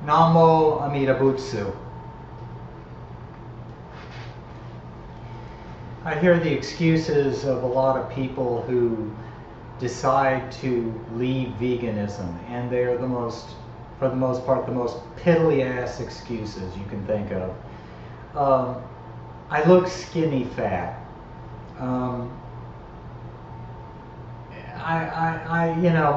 Namo Amida Bu. I hear the excuses of a lot of people who decide to leave veganism, and they are for the most part, the most piddly ass excuses you can think of. I look skinny fat.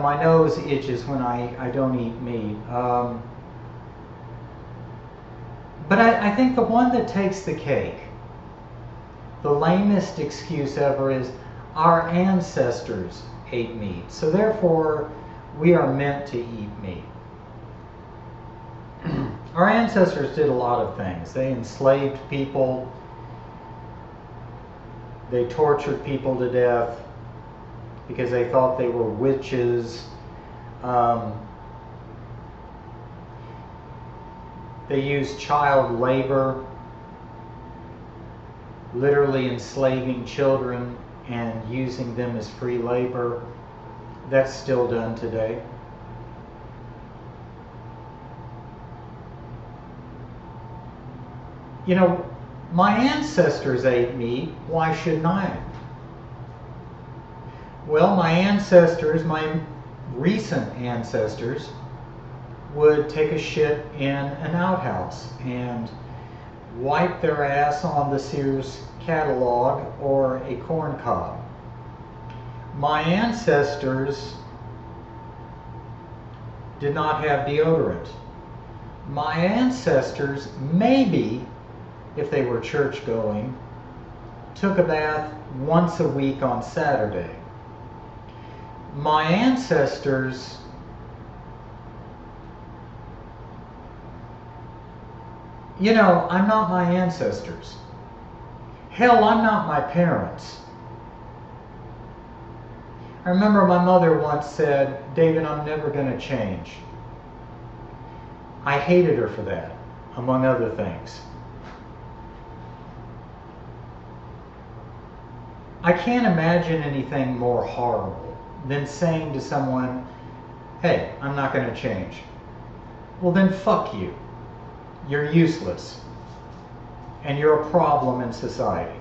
My nose itches when I don't eat meat. But I think the one that takes the cake, the lamest excuse ever, is our ancestors ate meat, so therefore we are meant to eat meat. Our ancestors did a lot of things. They enslaved people. They tortured people to death because they thought they were witches. They used child labor, literally enslaving children and using them as free labor. That's still done today. You know, my ancestors ate meat. Why shouldn't I? Well, my recent ancestors, would take a shit in an outhouse and wipe their ass on the Sears catalog or a corn cob. My ancestors did not have deodorant. My ancestors, maybe, if they were church going, took a bath once a week on Saturday. My ancestors I'm not my ancestors. Hell, I'm not my parents. I remember my mother once said, "David, I'm never going to change." I hated her for that, among other things. I can't imagine anything more horrible than saying to someone, "Hey, I'm not going to change." Well, then fuck you. You're useless. And you're a problem in society.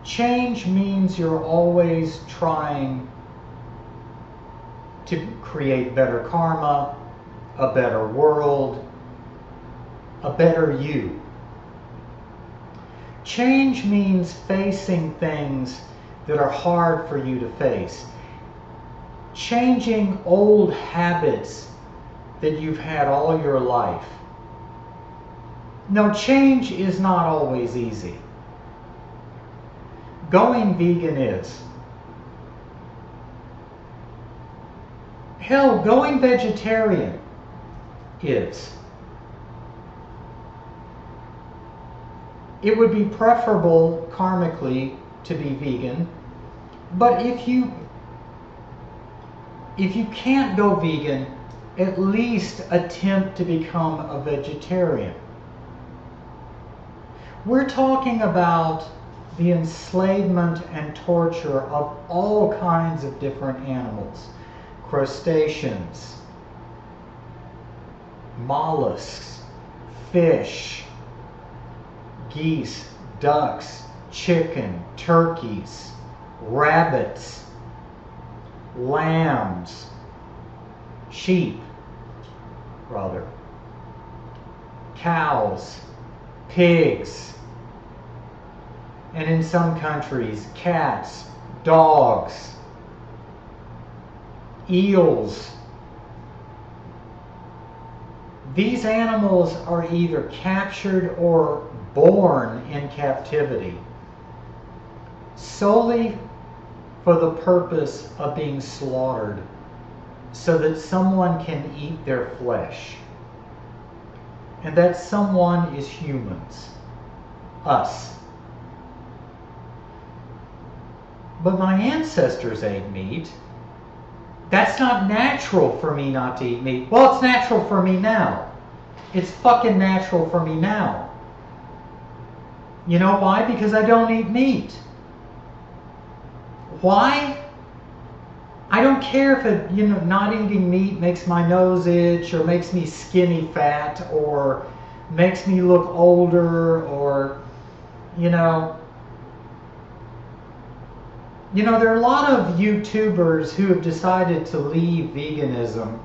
Change means you're always trying to create better karma, a better world, a better you. Change means facing things that are hard for you to face. Changing old habits that you've had all your life. No, change is not always easy. Going vegan is. Hell, going vegetarian is. It would be preferable karmically to be vegan, but if you can't go vegan, at least attempt to become a vegetarian. We're talking about the enslavement and torture of all kinds of different animals. Crustaceans, mollusks, fish, geese, ducks, chicken, turkeys, rabbits, lambs, cows, pigs, and in some countries, cats, dogs, eels. These animals are either captured or born in captivity solely for the purpose of being slaughtered so that someone can eat their flesh. And that someone is humans, us. But my ancestors ate meat. That's not natural for me not to eat meat. Well, it's natural for me now. It's fucking natural for me now. You know why? Because I don't eat meat. Why? I don't care if it, not eating meat makes my nose itch or makes me skinny fat or makes me look older or, there are a lot of YouTubers who have decided to leave veganism,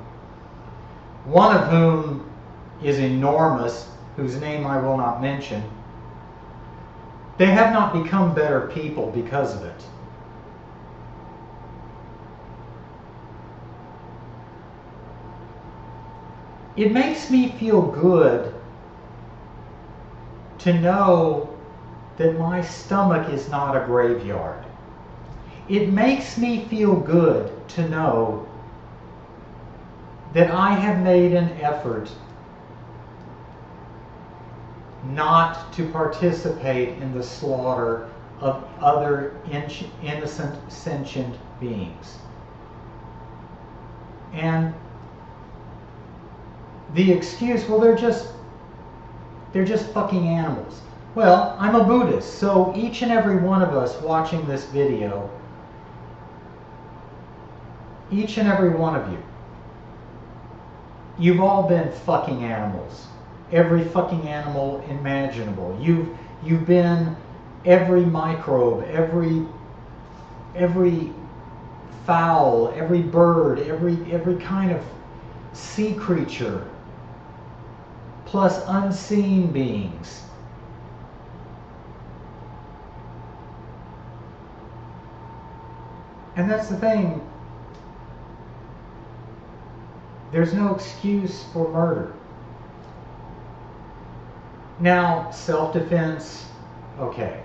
one of whom is enormous, whose name I will not mention. They have not become better people because of it. It makes me feel good to know that my stomach is not a graveyard. It makes me feel good to know that I have made an effort not to participate in the slaughter of other innocent sentient beings. And the excuse, well, they're just fucking animals. Well, I'm a Buddhist, so each and every one of us watching this video, each and every one of you, you've all been fucking animals. Every fucking animal imaginable. You've been every microbe, every fowl, every bird, every kind of sea creature, plus unseen beings. And that's the thing. There's no excuse for murder. Now, self-defense, okay.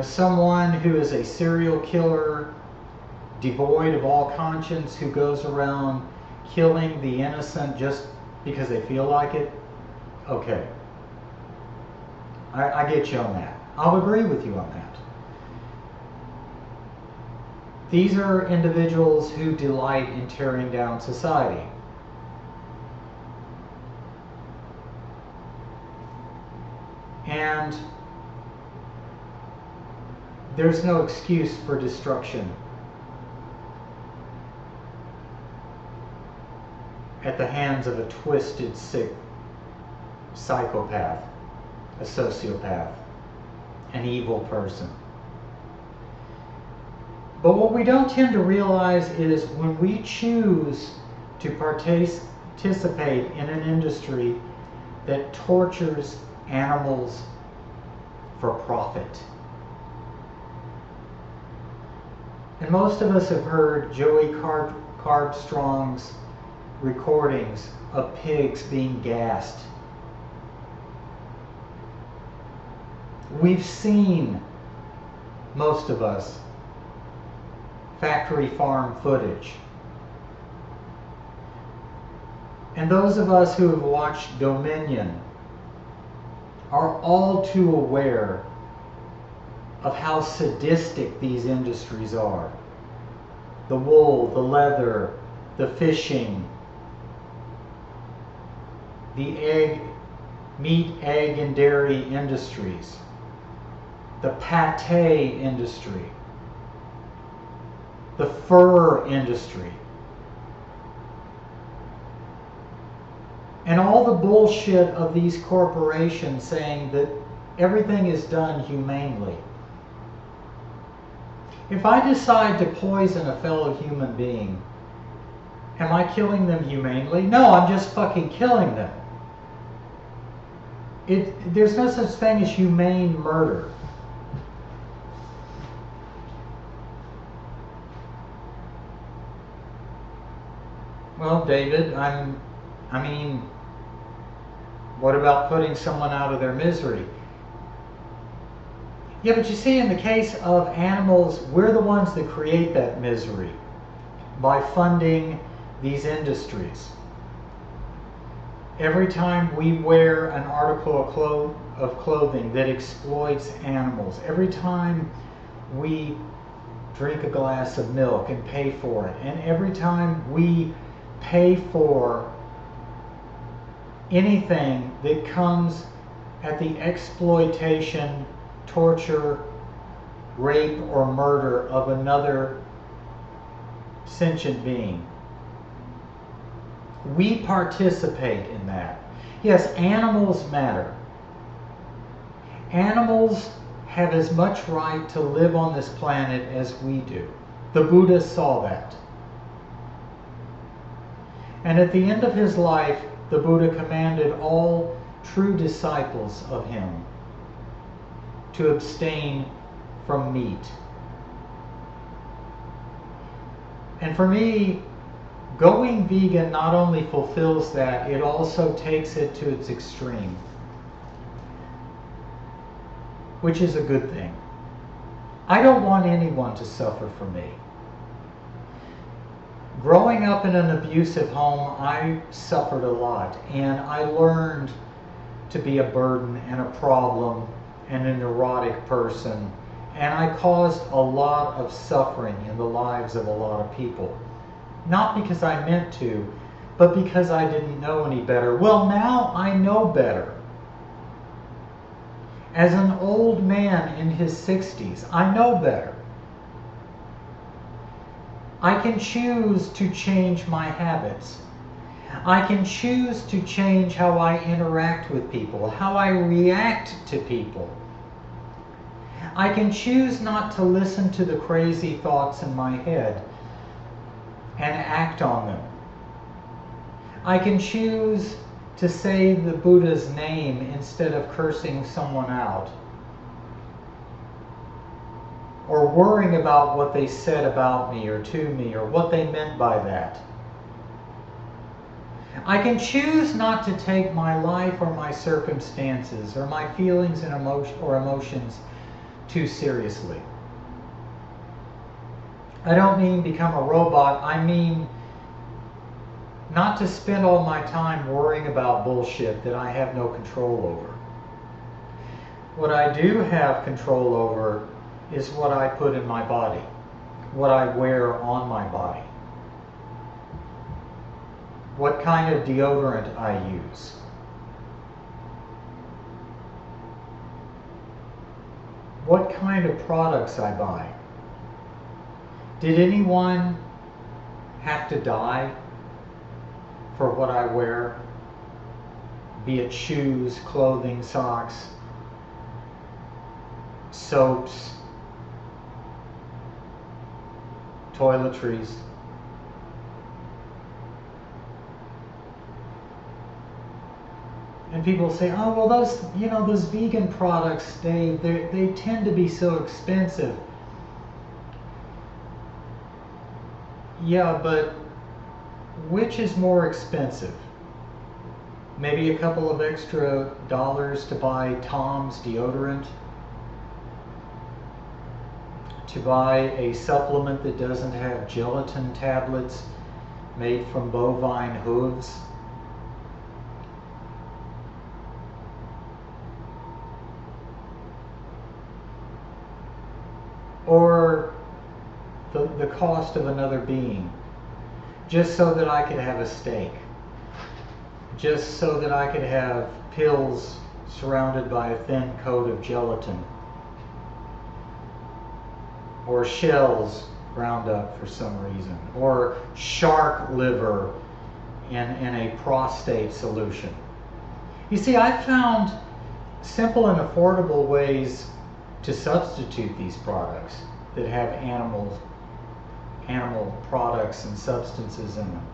Someone who is a serial killer, devoid of all conscience, who goes around killing the innocent just because they feel like it, okay. I get you on that. I'll agree with you on that. These are individuals who delight in tearing down society. And there's no excuse for destruction at the hands of a twisted, sick psychopath, a sociopath, an evil person. But what we don't tend to realize is when we choose to participate in an industry that tortures animals for profit. And most of us have heard Joey Carbstrong's recordings of pigs being gassed. We've seen, most of us, factory farm footage. And those of us who have watched Dominion are all too aware of how sadistic these industries are. The wool, the leather, the fishing, the meat, egg, and dairy industries, the pate industry, the fur industry, and all the bullshit of these corporations saying that everything is done humanely. If I decide to poison a fellow human being, am I killing them humanely? No, I'm just fucking killing them. There's no such thing as humane murder. Well, David, I mean, what about putting someone out of their misery? Yeah, but you see, in the case of animals, we're the ones that create that misery by funding these industries. Every time we wear an article of clothing that exploits animals, every time we drink a glass of milk and pay for it, and every time we pay for anything that comes at the exploitation, torture, rape or murder of another sentient being. We participate in that. Yes, animals matter. Animals have as much right to live on this planet as we do. The Buddha saw that. And at the end of his life, the Buddha commanded all true disciples of him to abstain from meat. And for me, going vegan not only fulfills that, it also takes it to its extreme, which is a good thing. I don't want anyone to suffer from me. Growing up in an abusive home, I suffered a lot, and I learned to be a burden and a problem and a neurotic person, and I caused a lot of suffering in the lives of a lot of people. Not because I meant to, but because I didn't know any better. Well, now I know better. As an old man in his 60s, I know better. I can choose to change my habits. I can choose to change how I interact with people, how I react to people. I can choose not to listen to the crazy thoughts in my head and act on them. I can choose to say the Buddha's name instead of cursing someone out, or worrying about what they said about me or to me, or what they meant by that. I can choose not to take my life or my circumstances or my feelings and emotions too seriously. I don't mean become a robot. I mean not to spend all my time worrying about bullshit that I have no control over. What I do have control over is what I put in my body, what I wear on my body, what kind of deodorant I use, what kind of products I buy. Did anyone have to die for what I wear? Be it shoes, clothing, socks, soaps, toiletries. And people say, oh, well, those vegan products, they tend to be so expensive. Yeah, but which is more expensive? Maybe a couple of extra dollars to buy Tom's deodorant? To buy a supplement that doesn't have gelatin tablets made from bovine hooves? Or the cost of another being, just so that I could have a steak, just so that I could have pills surrounded by a thin coat of gelatin, or shells ground up for some reason, or shark liver in a prostate solution. You see, I found simple and affordable ways to substitute these products that have animal products and substances in them.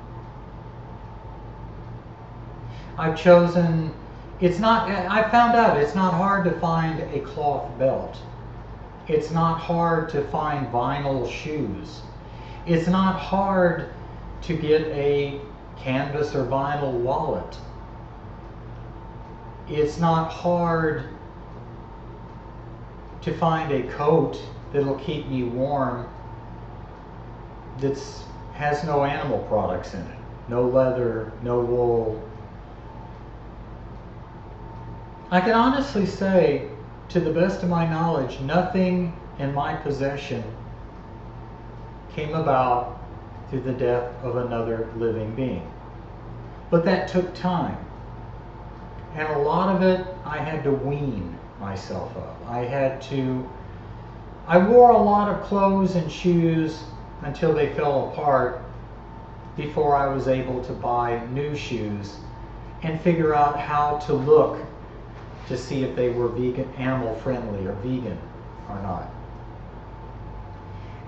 I've chosen, I found out it's not hard to find a cloth belt. It's not hard to find vinyl shoes. It's not hard to get a canvas or vinyl wallet. It's not hard to find a coat that'll keep me warm that has no animal products in it. No leather, no wool. I can honestly say, to the best of my knowledge, nothing in my possession came about through the death of another living being. But that took time. And a lot of it I had to wean myself of. I had to I wore a lot of clothes and shoes until they fell apart before I was able to buy new shoes and figure out how to look to see if they were vegan, animal friendly or vegan or not.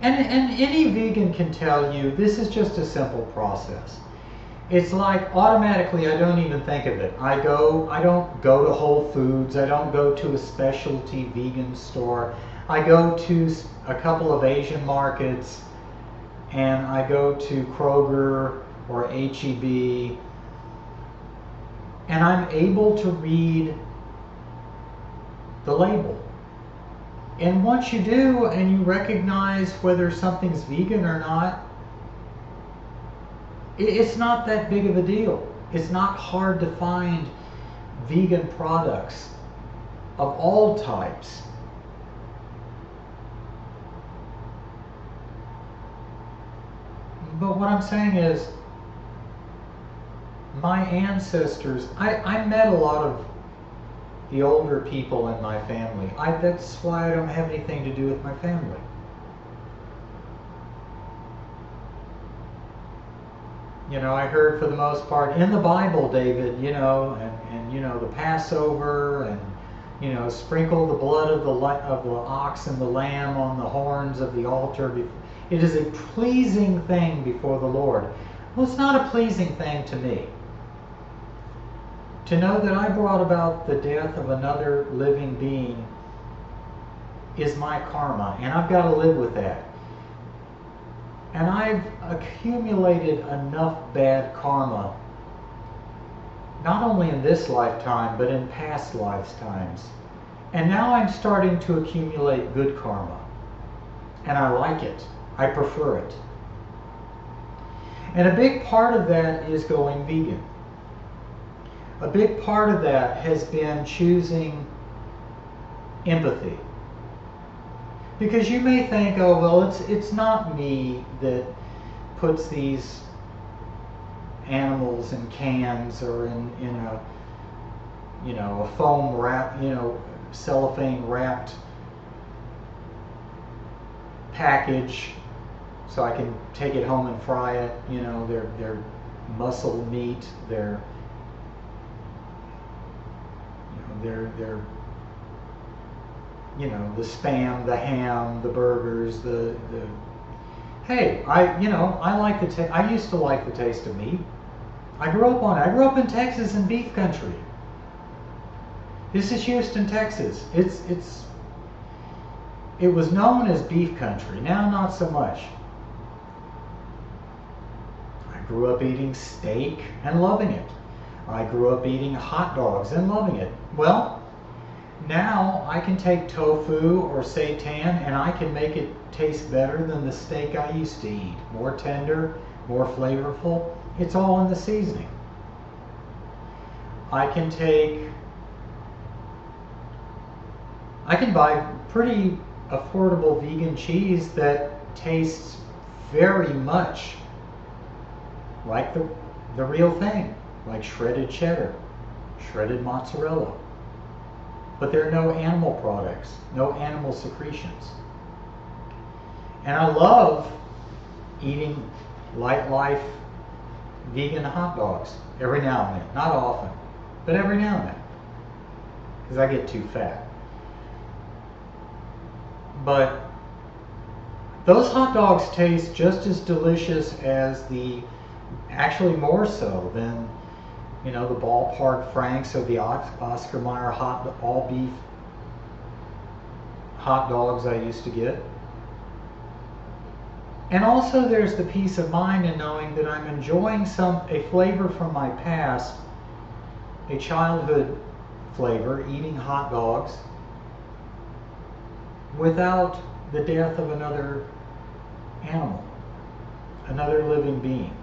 And any vegan can tell you this is just a simple process. It's like automatically I don't even think of it. I don't go to Whole Foods, I don't go to a specialty vegan store. I go to a couple of Asian markets, and I go to Kroger or HEB, and I'm able to read the label. And once you do, and you recognize whether something's vegan or not, it's not that big of a deal. It's not hard to find vegan products of all types. But what I'm saying is, my ancestors, I met a lot of the older people in my family. That's why I don't have anything to do with my family. You know, I heard for the most part in the Bible, David, you know, and you know, the Passover, and you know, sprinkle the blood of the ox and the lamb on the horns of the altar. It is a pleasing thing before the Lord. Well, it's not a pleasing thing to me. To know that I brought about the death of another living being is my karma, and I've got to live with that. And I've accumulated enough bad karma, not only in this lifetime, but in past lifetimes. And now I'm starting to accumulate good karma. And I like it. I prefer it. And a big part of that is going vegan. A big part of that has been choosing empathy. Because you may think, oh, well, it's not me that puts these animals in cans or in a, you know, a foam wrap, you know, cellophane wrapped package so I can take it home and fry it. You know, they're muscle meat, they're you know, the spam, the ham, the burgers, the hey, I like the taste. I used to like the taste of meat. I grew up on it. I grew up in Texas in beef country. This is Houston, Texas. It was known as beef country. Now not so much. I grew up eating steak and loving it. I grew up eating hot dogs and loving it. Well, now I can take tofu or seitan and I can make it taste better than the steak I used to eat. More tender, more flavorful. It's all in the seasoning. I can buy pretty affordable vegan cheese that tastes very much like the real thing, like shredded cheddar, shredded mozzarella. But there are no animal products, no animal secretions. And I love eating light life vegan hot dogs every now and then. Not often, but every now and then, because I get too fat. But those hot dogs taste just as delicious as actually more so than, you know, the ballpark Franks or the Oscar Mayer all beef hot dogs I used to get. And also there's the peace of mind in knowing that I'm enjoying a flavor from my past, a childhood flavor, eating hot dogs, without the death of another animal, another living being.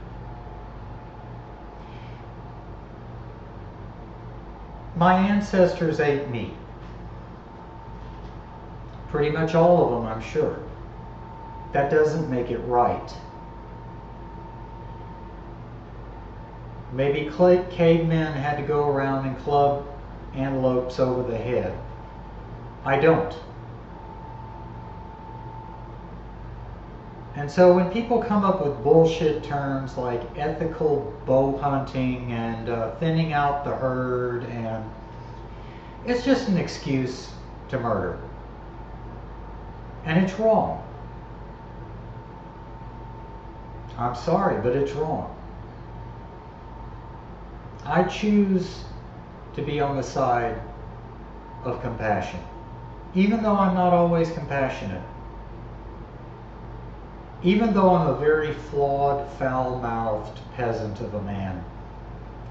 My ancestors ate meat. Pretty much all of them, I'm sure. That doesn't make it right. Maybe cavemen had to go around and club antelopes over the head. I don't. And so when people come up with bullshit terms like ethical bow hunting and thinning out the herd, and it's just an excuse to murder. And it's wrong. I'm sorry, but it's wrong. I choose to be on the side of compassion, even though I'm not always compassionate. Even though I'm a very flawed, foul-mouthed peasant of a man,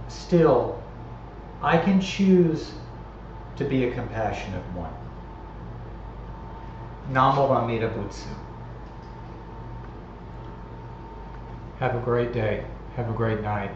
still, I can choose to be a compassionate one. Namo Amida Bu. Have a great day. Have a great night.